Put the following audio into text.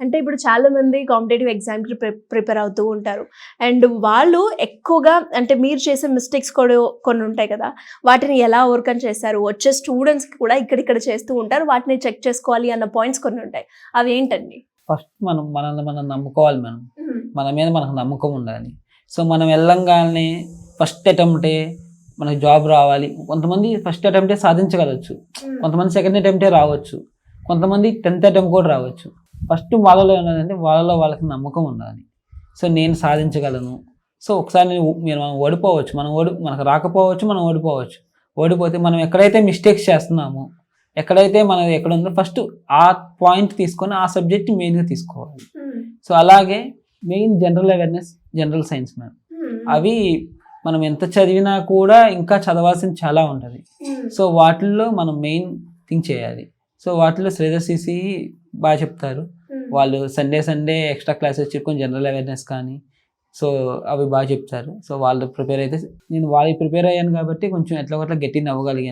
అంటే ఇప్పుడు చాలా మంది కాంపిటేటివ్ ఎగ్జామ్కి ప్రిపేర్ అవుతూ ఉంటారు. అండ్ వాళ్ళు ఎక్కువగా అంటే మీరు చేసే మిస్టేక్స్ కూడా కొన్ని ఉంటాయి కదా, వాటిని ఎలా ఓవర్కమ్ చేస్తారు? వచ్చే స్టూడెంట్స్కి కూడా ఇక్కడిక్కడ చేస్తూ ఉంటారు, వాటిని చెక్ చేసుకోవాలి అన్న పాయింట్స్ కొన్ని ఉంటాయి, అవి ఏంటండి? ఫస్ట్ మనల్ని మనం నమ్ముకోవాలి. మన మీద మనకు నమ్మకం ఉండాలి. సో మనం వెళ్ళంగానే ఫస్ట్ అటెంప్టే మనకు జాబ్ రావాలి. కొంతమంది ఫస్ట్ అటెంప్టే సాధించగలచ్చు, కొంతమంది సెకండ్ అటెంప్టే రావచ్చు, కొంతమంది 10th అటెంప్ట్ కూడా రావచ్చు. ఫస్ట్ వాళ్ళలో ఏంటంటే వాళ్ళలో వాళ్ళకి నమ్మకం ఉండాలి. సో నేను సాధించగలను. సో ఒకసారి మనం ఓడిపోవచ్చు, మనకు రాకపోవచ్చు, మనం ఓడిపోవచ్చు. ఓడిపోతే మనం ఎక్కడైతే మిస్టేక్స్ చేస్తున్నామో, ఎక్కడైతే మనం ఎక్కడ ఉందో ఫస్ట్ ఆ పాయింట్ తీసుకొని ఆ సబ్జెక్ట్ మెయిన్గా తీసుకోవాలి. సో అలాగే main general awareness, general science ma'am, అవి మనం ఎంత చదివినా కూడా ఇంకా చదవాల్సింది చాలా ఉంటుంది. సో వాటిల్లో మనం మెయిన్ థింక్ చేయాలి. సో వాటిలో శ్రేయస్సీసి బాగా చెప్తారు. వాళ్ళు సండే ఎక్స్ట్రా క్లాసెస్ చెప్పుకొని జనరల్ అవేర్నెస్ కానీ సో అవి బాగా చెప్తారు. సో వాళ్ళు ప్రిపేర్ అయితే నేను వాళ్ళకి ప్రిపేర్ అయ్యాను కాబట్టి కొంచెం ఎట్లా గట్టిగా అవ్వగలిగాను.